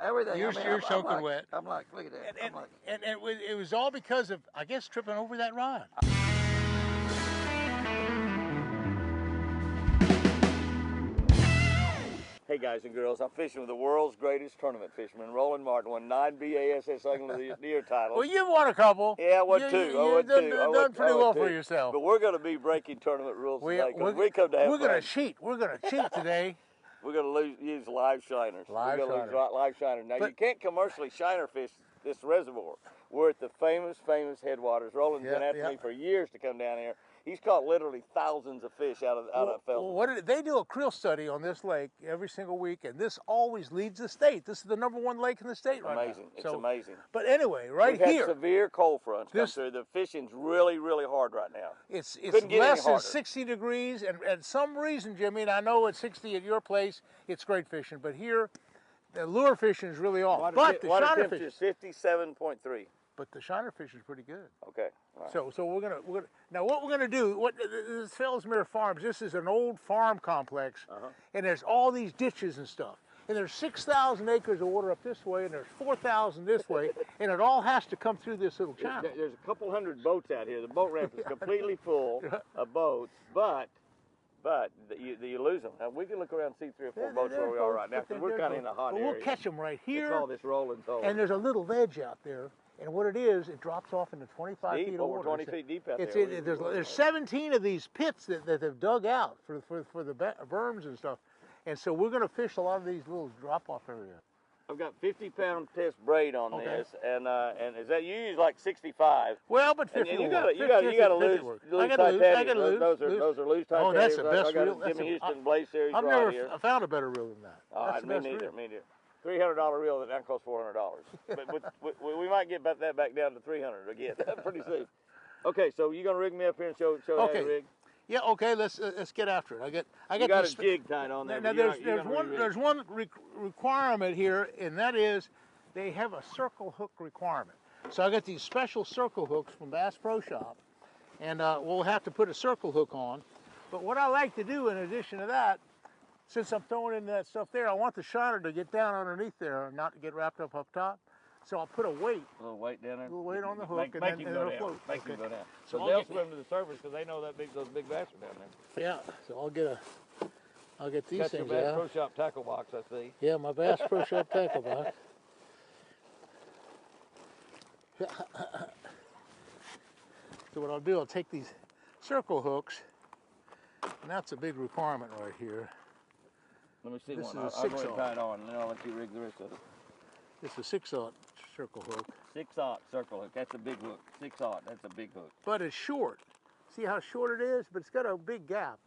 everything. You're soaking like, wet. I'm like, look at that. And it was all because of, I guess, tripping over that rod. Hey guys and girls, I'm fishing with the world's greatest tournament fisherman, Roland Martin, won 9 BASS Angler of the Year titles. Well, you've won a couple. Yeah, I won two. You've done pretty well for yourself. But we're going to be breaking tournament rules today because we come to have fun. We're going to cheat. We're going to cheat today. We're going to use live shiners. Live shiners. Now, you can't commercially shiner fish this reservoir. We're at the famous headwaters. Roland's been after me for years to come down here. He's caught literally thousands of fish out of Felton. They do a creel study on this lake every single week, and this always leads the state. This is the #1 lake in the state right now. Amazing. It's amazing. But anyway, We've had severe cold fronts come through. The fishing's really, really hard right now. It's less than 60 degrees, and some reason, Jimmy, and I know it's 60 at your place, it's great fishing, but here, the lure fishing is really off. Water temperature is 57.3. But the shiner fish is pretty good. Okay. Right. So we're gonna now what we're gonna do. This Fellsmere Farms. This is an old farm complex, and there's all these ditches and stuff. And there's 6,000 acres of water up this way, and there's 4,000 this way, and it all has to come through this little channel. There's a couple hundred boats out here. The boat ramp is completely full of boats, but you lose them. Now, we can look around and see 3 or 4 boats where we are right now, because we're kind of in a hot area. We'll catch them right here. We call this Roland's Hole. And there's a little ledge out there. And what it is, it drops off into 25 feet of water. Over 20 feet deep out there. There's 17 of these pits that they've dug out for the berms and stuff. And so we're going to fish a lot of these little drop-off areas. I've got 50-pound test braid on this, and is that you use like 65? Well, but 50. And you got to lose titanium. Those are loose titanium. Oh, that's the best reel. I got a Jimmy Houston Blaze Series I've right never here. found a better reel than that. Me neither. $300 reel that now costs $400. But we might get that back down to $300 again pretty soon. Okay, so you're gonna rig me up here and show how to rig. Yeah. Okay. Let's get after it. I got a jig tied on there. Now there's one requirement here, and that is they have a circle hook requirement. So I got these special circle hooks from Bass Pro Shop, and we'll have to put a circle hook on. But what I like to do in addition to that, since I'm throwing in that stuff there, I want the shiner to get down underneath there and not to get wrapped up top. So I'll put a weight. A little weight down there. A little weight on the hook, and then it'll float. Make him go down. So they'll swim to the surface because they know those big bass are down there. Yeah. So I'll get these things out. That's your Bass Pro Shop tackle box, I see. Yeah, my Bass Pro Shop tackle box. So what I'll do, I'll take these circle hooks, and that's a big requirement right here. Let me see this one. Is a I'll go ahead and tie it on, and then I'll let you rig the rest of it. It's a 6/0 circle hook. 6/0 circle hook. That's a big hook. 6/0. That's a big hook. But it's short. See how short it is? But it's got a big gap.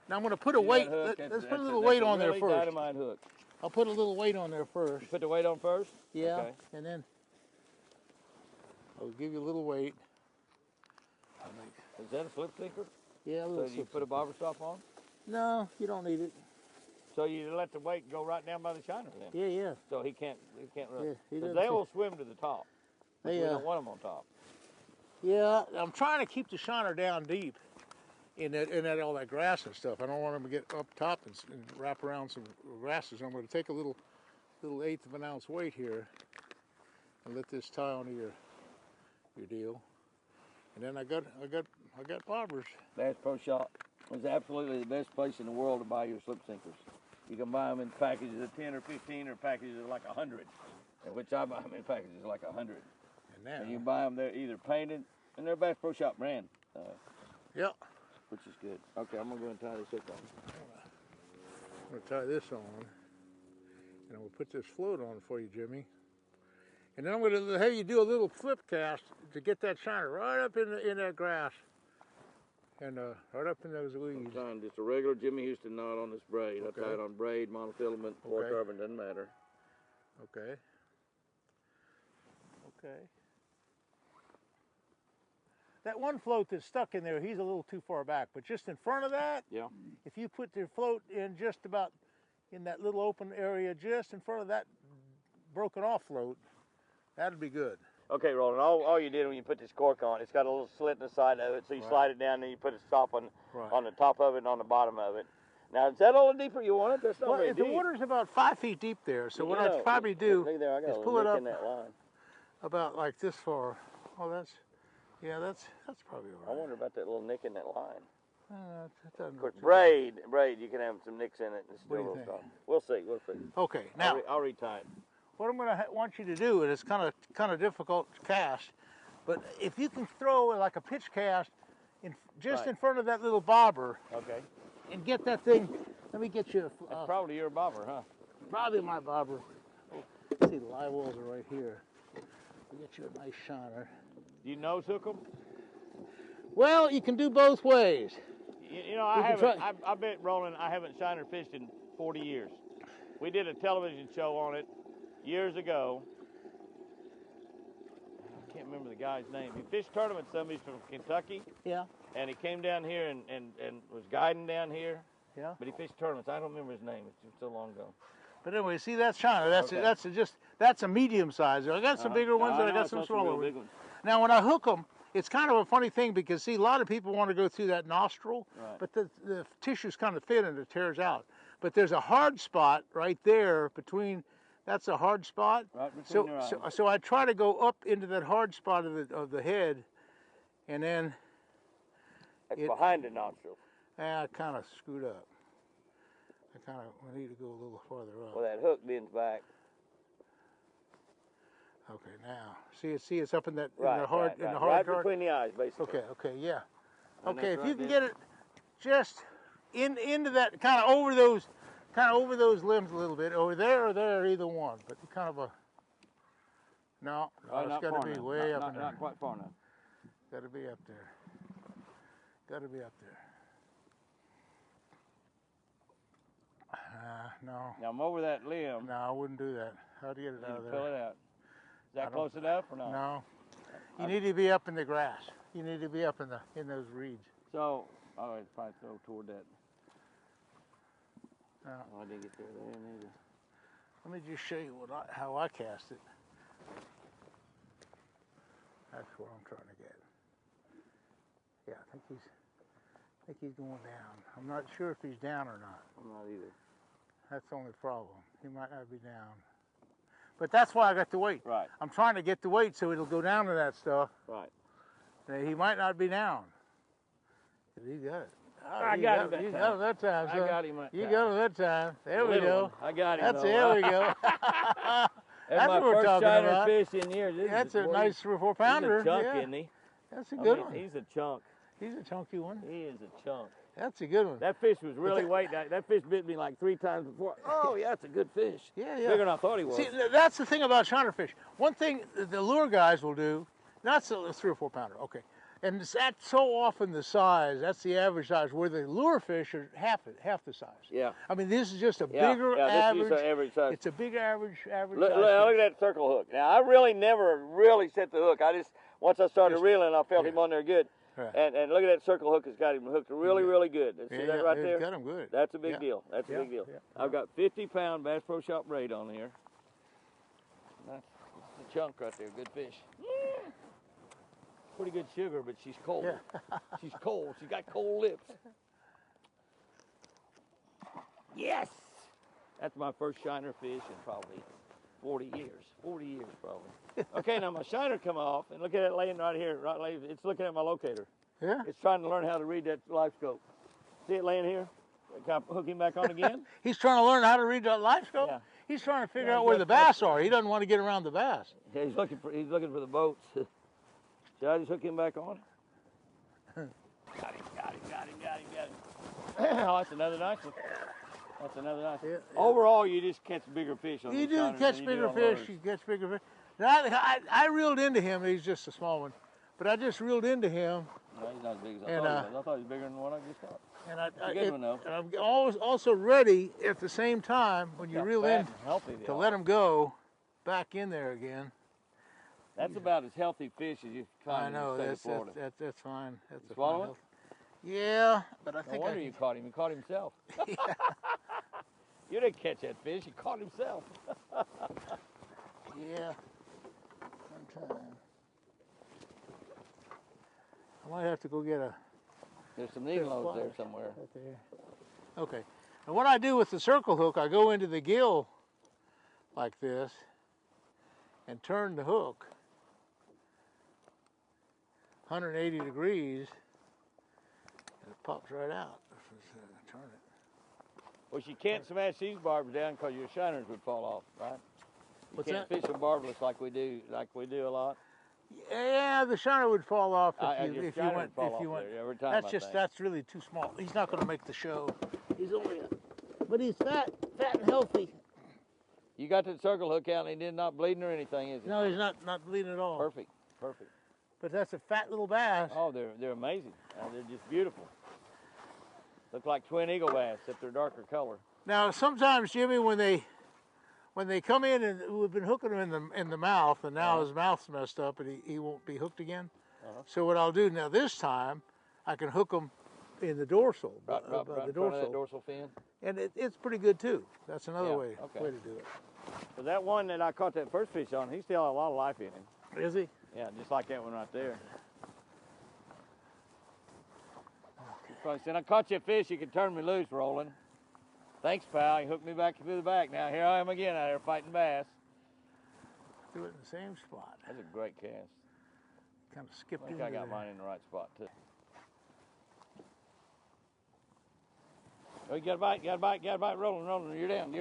Now I'm going to put a weight. Let's put a little weight on there first. Dynamite hook. I'll put a little weight on there first. You put the weight on first? Yeah. Okay. And then I'll give you a little weight. Is that a slip sinker? Yeah, a little. So you put a bobber stop on? No, you don't need it. So you let the weight go right down by the shiner then? Yeah. So he can't run. Yeah, they will swim to the top. We don't want them on top. Yeah, I'm trying to keep the shiner down deep in all that grass and stuff. I don't want them to get up top and wrap around some grasses. I'm going to take a little 1/8 of an ounce weight here and let this tie onto your deal. And then I got bobbers. Bass Pro Shop is absolutely the best place in the world to buy your slip sinkers. You can buy them in packages of 10 or 15 or packages of like 100, in which I buy them in packages of like 100. And you can buy them, they're either painted, and they're Bass Pro Shop brand. Yep. Which is good. Okay, I'm going to go and tie this hook on. I'm going to tie this on, and I'm going to put this float on for you, Jimmy. And then I'm going to have you do a little flip cast to get that shiner right up in that grass. And right up in those weeds. I'm tying just a regular Jimmy Houston knot on this braid. Okay. I tie it on braid, monofilament, fluorocarbon, doesn't matter. Okay. That one float that's stuck in there, he's a little too far back. But just in front of that, if you put your float in just about in that little open area, just in front of that broken off float, that'd be good. Okay, Roland, all you did when you put this cork on, it's got a little slit in the side of it, so you slide it down and you put a stop on the top of it and on the bottom of it. Now, is that all the deeper you want it? That's not Well, very if deep. the water's about 5 feet deep there, so what You know, I'd probably do look there, I got is a pull it nick up in that line. about like this far. Oh, that's probably all I right. wonder about that little nick in that line. That doesn't Of look course, too braid, you can have some nicks in it and it's What do still you a little think? soft. We'll see, we'll see. bad. Okay, now I'll retie it. what I'm going to want you to do, and it's kind of difficult to cast, but if you can throw like a pitch cast just Right. in front of that little bobber Okay. and get that thing. Let me get you. That's probably your bobber, huh? Probably my bobber. Oh, see, the live wells are right here. We'll get you a nice shiner. Do you nose hook them? Well, you can do both ways. You know, I bet, Roland, I haven't shiner fished in 40 years. We did a television show on it years ago. I can't remember the guy's name. He fished tournaments, he's from Kentucky. Yeah. And he came down here and was guiding down here. Yeah. But he fished tournaments. I don't remember his name. It's so long ago. But anyway, see that shiner? Okay. That's a medium size. I got some bigger ones, and I got some smaller ones. Now, when I hook them, it's kind of a funny thing because see, a lot of people want to go through that nostril, Right. but the tissue's kind of thin and it tears out. But there's a hard spot right there between. That's a hard spot. Right between your eyes. So I try to go up into that hard spot of the head, and then. It's behind the nostril. I kind of screwed up. I need to go a little farther up. Well, that hook bends back. Okay, now see it's up in that Right, in the hard right. in the hard Right between the eyes, basically. Okay, yeah. And Okay, that's if you right can there. get it just into that kind of over those limbs a little bit, over there or there, either one. But kind of a no, Right, it's not got far to be enough. way up in there. Not quite far enough. Got to be up there. Got to be up there. No. Now I'm over that limb. No, I wouldn't do that. How'd you get it out of You there? pull it out. Is that close enough or not? No. You need to be up in the grass. You need to be up in those reeds. So, it's probably throw toward that. No. Oh, I didn't get there neither. Let me just show you how I cast it. That's where I'm trying to get. Yeah, I think he's going down. I'm not sure if he's down or not. I'm not either. That's the only problem. He might not be down. But that's why I got the weight. Right. I'm trying to get the weight so it'll go down to that stuff. Right. He might not be down. He got it. I got him that time. You got him that time, son. I got him that time. You got him that time. There we go. I got him. That's though. it. There we go. That's my what we're first talking shiner about. fish in years. That's a nice 3 or 4 pounder. He's a chunk, yeah. isn't he? That's a good one. He's a chunk. He's a chunky one. He is a chunk. That's a good one. That fish was really weight. That fish bit me like 3 times before. Oh, yeah, that's a good fish. Yeah. Bigger than I thought he was. See, that's the thing about shiner fish. One thing the lure guys will do, that's a 3 or 4 pounder, okay. And that's so often the size, that's the average size, where the lure fish are half the size. Yeah. I mean, this is just a Yeah, bigger yeah, average. this is an average size. It's a big average Look size at fish. that circle hook. Now, I really never set the hook. Once I started reeling, I felt him on there good. Right. And look at that circle hook. It's got him hooked really, really good. See that right there? It's got him good. That's a big deal. That's a big deal. Yeah. I've got 50-pound Bass Pro Shop braid on here. That's a chunk right there. Good fish. Pretty good sugar, but she's cold. Yeah. She's cold. She's got cold lips. Yes! That's my first shiner fish in probably 40 years. 40 years, probably. Okay, now my shiner come off, and look at it laying right here. It's looking at my locator. Yeah. It's trying to learn how to read that live scope. See it laying here? Can I hook him back on again? He's trying to learn how to read that live scope. Yeah. He's trying to figure out where the bass are. He doesn't want to get around the bass. Yeah, he's looking for the boats. Should I just hook him back on? Got him. Oh, that's another nice one. That's another nice one. Yeah. Overall, you just catch bigger fish on You these do shiners catch than you bigger on fish. lures. You catch bigger fish. Now, I reeled into him. He's just a small one, but I just reeled into him, No, he's not as big as I And, thought he was. I thought he was bigger than what I just thought. and a good one, though. and I'm always also ready at the same time when you Got reel fat in and healthy they to are. let him go back in there again. That's about as healthy fish as you can I find in know the state of that's Florida. that's fine. That's a swallow fine it? health. Yeah, but I No think wonder you caught him. He caught himself. You didn't catch that fish. He caught himself. Yeah. Sometime. I might have to go get a There's some needle nose there somewhere. right there. Okay. And what I do with the circle hook, I go into the gill like this and turn the hook 180 degrees, and it pops right out. Turn it. Well, you can't smash these barbs down because your shiners would fall off, right? You can't fish them barbless like we do a lot. Yeah, the shiner would fall off if you went. Every time. That's really too small. He's not going to make the show. He's only, but he's fat and healthy. You got the circle hook out and he did not bleeding or anything, is he? No, he's not bleeding at all. Perfect. But that's a fat little bass. Oh, they're amazing. They're just beautiful. Look like twin eagle bass, except they're darker color. Now, sometimes, Jimmy, when they come in, and we've been hooking them in the mouth, and now his mouth's messed up, and he won't be hooked again. So what I'll do now this time, I can hook them in the dorsal, right the dorsal fin. And it's pretty good too. That's another way to do it. So that one that I caught that first fish on, he still had a lot of life in him. Is he? Yeah, just like that one right there. Probably said, I caught you a fish, you can turn me loose, Roland. Thanks, pal. You hooked me back through the back. Now here I am again out there fighting bass. Do it in the same spot. That's a great cast. Kind of skipped in. I think I got mine in the right spot too. Oh, you got a bite, Roland. You're down.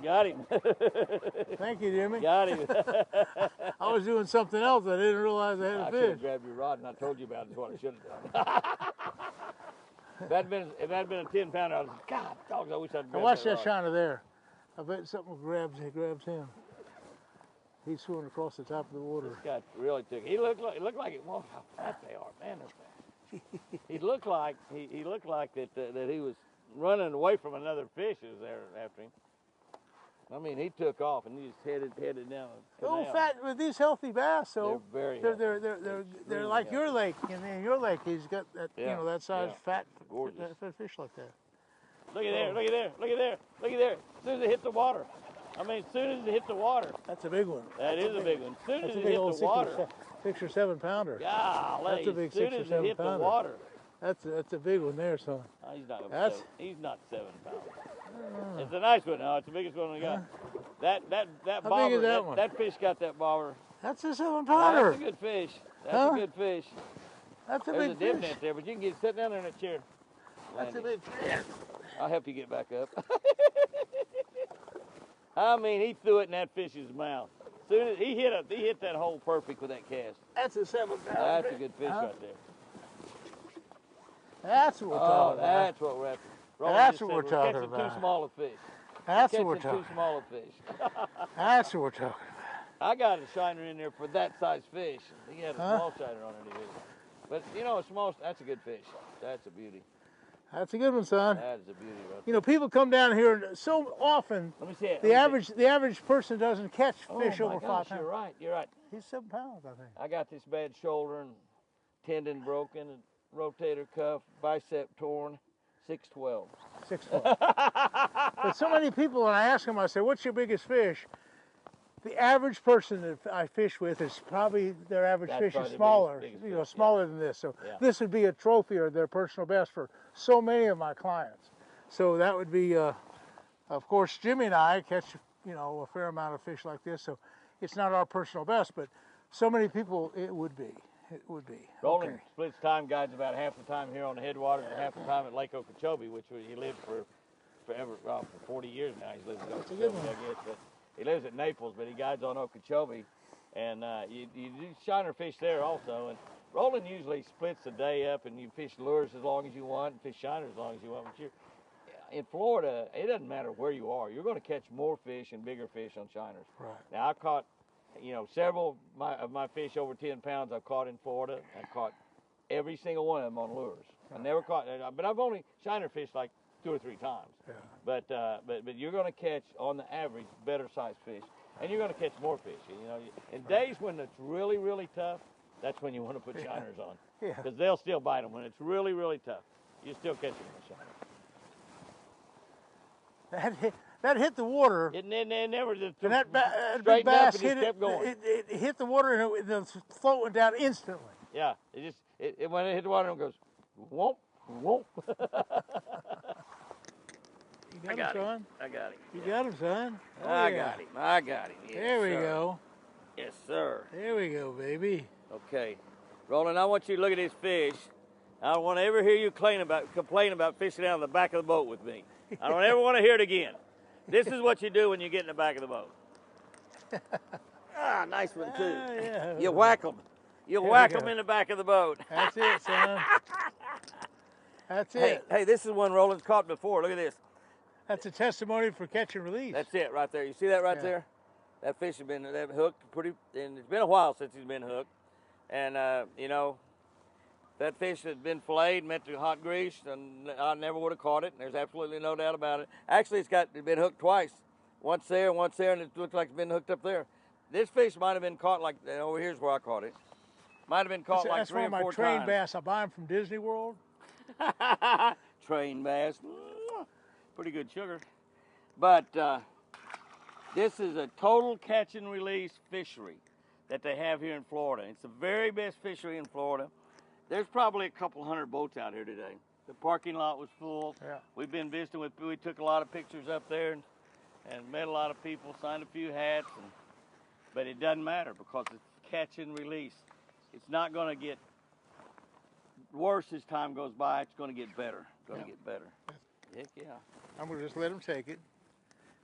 Got him. Thank you, Jimmy. Got him. I was doing something else. I didn't realize I had a I fish. should have grabbed your rod and I told you about it. Is what I should have done. If that had been a 10-pounder, I was like, God, dogs, I wish I'd grabbed that. Watch that shiner there. I bet something grabs him. He's swimming across the top of the water. This guy really took it. He looked like it. Well, how fat they are, man. They're fat. He looked like that he was running away from another fish that was there after him. I mean, he took off and he just headed down. Oh, fat with these healthy bass, so they're very they're like your lake, and in your lake he's got that that size fat fish like that. Look at there. As soon as it hit the water. I mean, as soon as it hit the water. That's a big one. That is a big one. As soon as it hit the water. 6 or 7 pounder. Golly, that's a big 6 or 7 pounder. As soon as it hit the water. That's a big one there, son. Oh, he's not 7 pounds. It's a nice one. No, it's the biggest one we got. That How bobber, big is that one? That fish got that bobber. That's a 7 pounder. That's a good fish. That's a good fish. That's a There's big a dip fish. net there, but you can sit down there in that chair. That's a big fish. I'll help you get back up. I mean, he threw it in that fish's mouth. Soon as he hit that hole perfect with that cast. That's a 7 pounder. That's a good fish right there. That's what we're talking about. That's what we're after. That's what we're talking about. Catching too small a fish. That's what we're talking too small a fish. That's what we're talking about. I got a shiner in there for that size fish. He had a small shiner on it. But you know, that's a good fish. That's a beauty. That's a good one, son. That is a beauty right there. You know, people come down here and so often. Let me see it. The average person doesn't catch fish over 5 pounds. You're right. He's 7 pounds, I think. I got this bad shoulder and tendon broken, and rotator cuff, bicep torn, 6'12". 6'12". But so many people, when I ask them, I say, "What's your biggest fish?" The average person that I fish with is probably their average fish is smaller, biggest smaller than this. So this would be a trophy or their personal best for so many of my clients. So that would be, of course, Jimmy and I catch, a fair amount of fish like this. So it's not our personal best, but so many people it would be. It would be. Roland splits time guides about half the time here on the headwaters and half the time at Lake Okeechobee, which he lived for forever, for 40 years now. He's lived at Okeechobee, I guess. But he lives at Naples, but he guides on Okeechobee. And you do shiner fish there also. And Roland usually splits the day up, and you fish lures as long as you want, and fish shiners as long as you want. But in Florida, it doesn't matter where you are. You're going to catch more fish and bigger fish on shiners. Right. Now, I caught, several of my fish over 10 pounds I've caught in Florida. I caught every single one of them on lures. Right. I never caught, but I've only shiner fished like 2 or 3 times. Yeah. But you're going to catch, on the average, better sized fish. And you're going to catch more fish. In days when it's really, really tough, that's when you want to put shiners on. Yeah. Because they'll still bite them. When it's really, really tough, you still catch them with shiners. That hit the water. It never just that big bass hit kept going. It hit the water and the float went down instantly. Yeah, when it hit the water, it goes, whoop, whoop. You got him, son. I got him. You got him, son. Oh, I yeah. got him. I got him. Yes, there we sir. go. Yes, sir. There we go, baby. Okay, Roland, I want you to look at this fish. I don't want to ever hear you complain about fishing out of the back of the boat with me. I don't ever want to hear it again. This is what you do when you get in the back of the boat. Ah, nice one too. Yeah. You whack them. You whack them in the back of the boat. That's it, son. That's it. Hey, this is one Roland's caught before. Look at this. That's a testimony for catch and release. That's it right there. You see that right there? That fish has been hooked and it's been a while since he's been hooked. And you know, that fish has been filleted, meant to hot grease, and I never would have caught it. There's absolutely no doubt about it. Actually, it's been hooked twice. Once there, and it looks like it's been hooked up there. This fish might have been caught like, over here's where I caught it. Might have been caught like 3 or 4 times. That's one of my trained bass. I buy them from Disney World. Trained bass. Pretty good sugar. But this is a total catch and release fishery that they have here in Florida. It's the very best fishery in Florida. There's probably a couple hundred boats out here today. The parking lot was full. Yeah. We've been visiting we took a lot of pictures up there and met a lot of people, signed a few hats, but it doesn't matter because it's catch and release. It's not going to get worse as time goes by. It's going to get better. It's going to get better. Heck yeah. I'm going to just let him take it.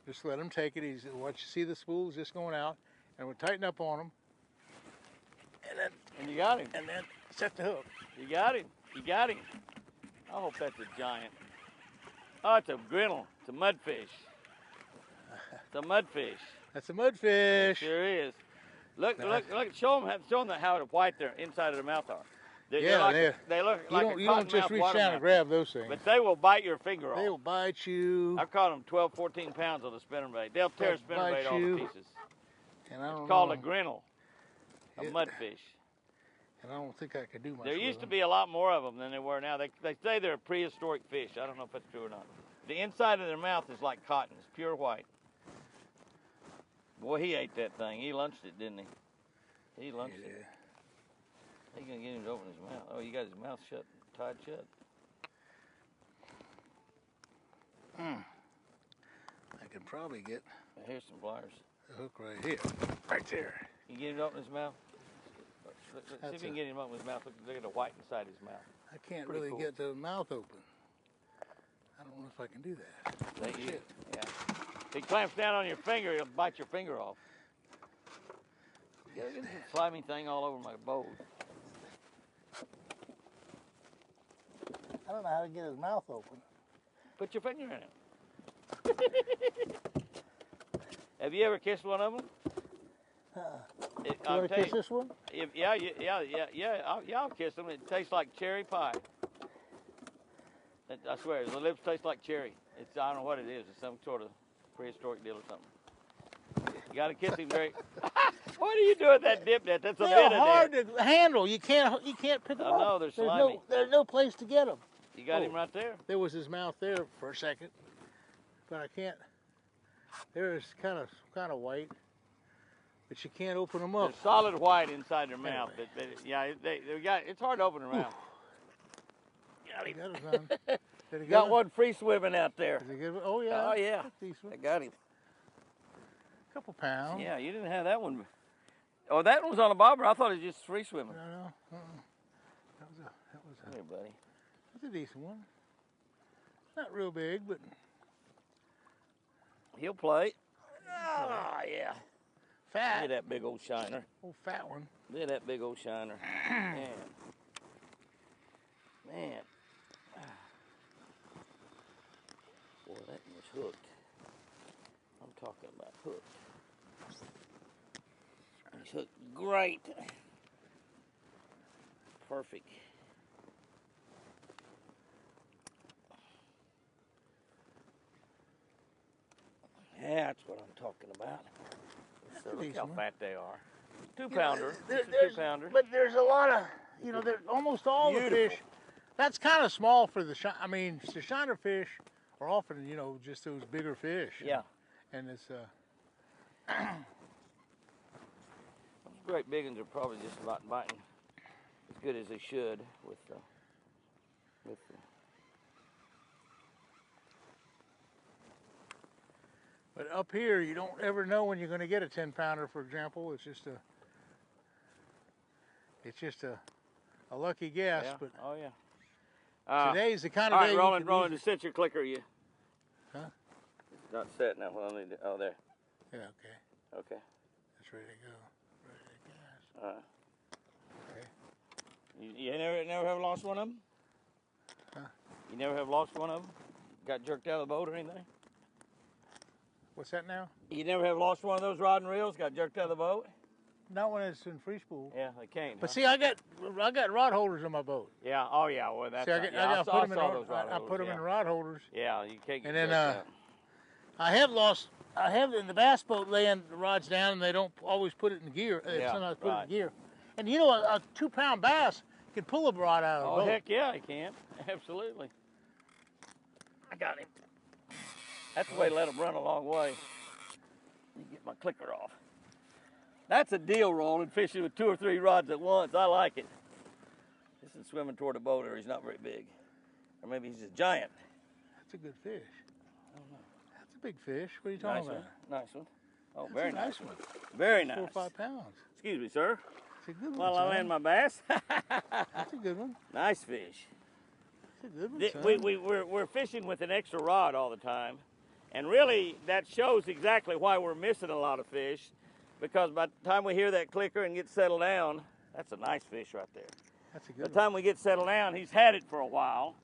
Just let him take it. Once you see the spools just going out, and we'll tighten up on him. And you got him. And then set the hook. You got him. You got him. I hope that's a giant. Oh, it's a grinnell. It's a mudfish. It's a mudfish. That's a mudfish. It sure is. Look! Show them how white their inside of their mouth are. They look like you don't just reach down and grab those things. But they will bite your finger off. They will bite you. I've caught them 12, 14 pounds on the spinnerbait. They'll tear a spinnerbait all to pieces. And it's called a grinnell, a mudfish. And I don't think I could do much. There used to be a lot more of them than there were now. They say they're a prehistoric fish. I don't know if that's true or not. The inside of their mouth is like cotton. It's pure white. Boy, he ate that thing. He lunched it, didn't he? He lunched it. He's going to get him to open his mouth. Oh, you got his mouth shut, tied shut. I can probably get... Here's some pliers. The hook right here. Right there. You get him to open his mouth? See if you can get him to open his mouth. Look at the white inside his mouth. I can't really get the mouth open. I don't know if I can do that. Shit. Yeah. If he clamps down on your finger, he'll bite your finger off. Get this slimy thing all over my bowl. I don't know how to get his mouth open. Put your finger in it. Have you ever kissed one of them? You want to kiss this one? Yeah, I'll kiss them. It tastes like cherry pie. I swear, the lips taste like cherry. I don't know what it is. It's some sort of prehistoric deal or something. You got to kiss him very. What are you doing with that dip net? That's a bit of They're hard to handle. You can't pick them up. No, they're slimy. There's no place to get them. You got him right there. There was his mouth there for a second, but I can't. They're kind of white, but you can't open them up. They're solid white inside their mouth. Anyway. It's hard to open their mouth. Got him. Got one free swimming out there. Oh yeah. Oh yeah. I got him. A couple pounds. Yeah, you didn't have that one. Oh, that one was on a bobber. I thought it was just free swimming. No. That was Come here, buddy. That's a decent one. Not real big, but he'll play. Oh yeah. Fat. Look at that big old shiner. Old fat one. Look at that big old shiner. Man. Boy, that one was hooked. I'm talking about hooked. He's hooked great. Perfect. Yeah, that's what I'm talking about. So look how fat they are. 2-pounder. It's a 2-pounder. But there's a lot of, there's almost all the fish. That's kind of small for the the shiner fish are often, just those bigger fish. Yeah. And it's those great big ones are probably just about biting. as good as they should with the. But up here, you don't ever know when you're going to get a 10-pounder, for example. It's just a lucky guess. Yeah. But Oh yeah. today's the kind of all day. right, Roland, to set your clicker, you. Huh? It's not set now. Well, I need to, oh, there. Yeah. Okay. Okay. It's ready to go. Ready to gas. Okay. You never have lost one of them? Huh? You never have lost one of them? Got jerked out of the boat or anything? What's that now? You never have lost one of those rod and reels? Got jerked out of the boat? Not when it's in free spool. Yeah, they can't. But huh? see, I got rod holders on my boat. Yeah. Oh yeah. Well, that's. See, I put them in those rod I put them holders, in rod holders. Yeah, you can't get And then jerked out. I have in the bass boat laying the rods down, and they don't always put it in gear. Sometimes put it in gear. And you know, a 2-pound bass can pull a rod out of the boat. Oh heck yeah, he can. Absolutely. I got him. That's the way to let him run a long way. You get my clicker off. That's a deal, Roland, fishing with 2 or 3 rods at once. I like it. This is swimming toward a boat, or he's not very big. Or maybe he's a giant. That's a good fish. I don't know. That's a big fish. What are you talking about? Nice one. Oh, That's very a nice one. Very nice. 4 or 5 pounds. Excuse me, sir. That's a good one, While I son. land my bass. That's a good one. Nice fish. That's a good one, son. We're fishing with an extra rod all the time. And really, that shows exactly why we're missing a lot of fish. Because by the time we hear that clicker and get settled down, that's a nice fish right there. That's a By good the time we get settled down, he's had it for a while.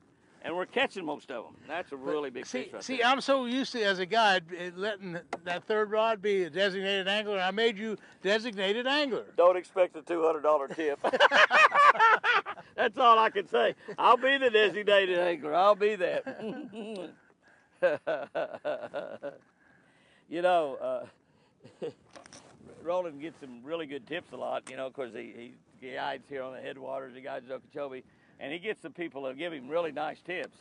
And we're catching most of them. That's a really big fish right See, there. I'm so used to, as a guide, letting that third rod be a designated angler. I made you designated angler. Don't expect a $200 tip. That's all I can say. I'll be the designated angler. I'll be that. You know, Roland gets some really good tips a lot, you know, because he guides here on the headwaters, he guides Okeechobee, and he gets some people that give him really nice tips.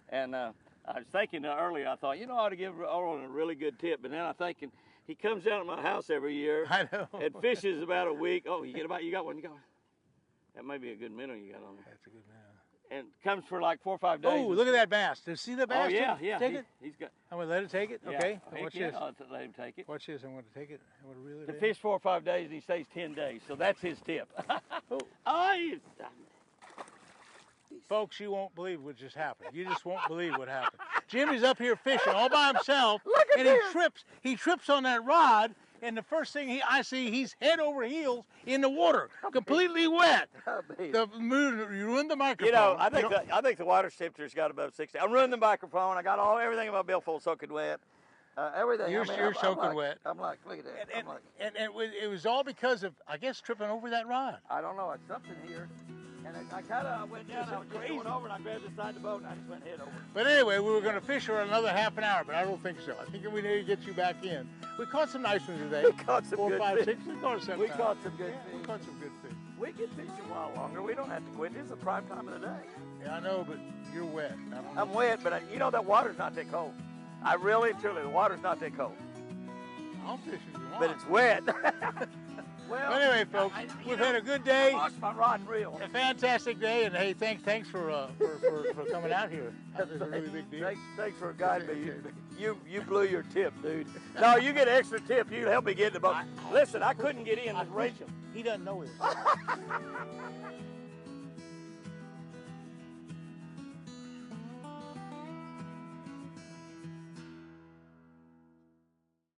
And I was thinking earlier, I thought, you know, I ought to give Roland a really good tip, but then I'm thinking, he comes down to my house every year I know. and fishes about a week. Oh, you got one? That may be a good minnow you got on there. That's a good man. And comes for like 4 or 5 days. Oh, look at that bass. Did you see the bass? Oh, yeah. Take it? He's got. I'm going to let it take it? Yeah. Okay. Heck Watch yeah, this. I'll let him take it. Watch this. I'm going to take it. I'm going to reel it The in. fish 4 or 5 days, and he stays 10 days. So that's his tip. Oh. Folks, you won't believe what just happened. You just won't believe what happened. Jimmy's up here fishing all by himself, and he trips on that rod, and the first thing I see, he's head over heels in the water, completely wet. You ruined the microphone. You know, I think the water temperature's got above 60. I'm running the microphone. I got everything in my billfold soaking wet. Everything. You're soaking wet. I'm like, look at that. And it was all because of, I guess, tripping over that rod. I don't know. It's something here. And I kind of went down. I was just going over, and I grabbed the side of the boat, and I just went head over. But anyway, we were going to fish for another half an hour, but I don't think so. I think we need to get you back in. We caught some nice ones today. We caught some 4, good 5, fish. 6. We caught some. We caught some good fish. We caught some good fish. We can fish a while longer. We don't have to quit. This is the prime time of the day. Yeah, I know, but you're wet. I'm wet, but you know that water's not that cold. I really, truly, the water's not that cold. I'll fish if you want. But it's wet. Well, anyway, folks, we've had a good day. I lost my rod and reel. A fantastic day, and hey, thanks for coming out here. That was a really big deal. Thanks for guiding me. You blew your tip, dude. No, you get an extra tip. You help me get in the boat. Listen, I couldn't get in. Rachel. He doesn't know this.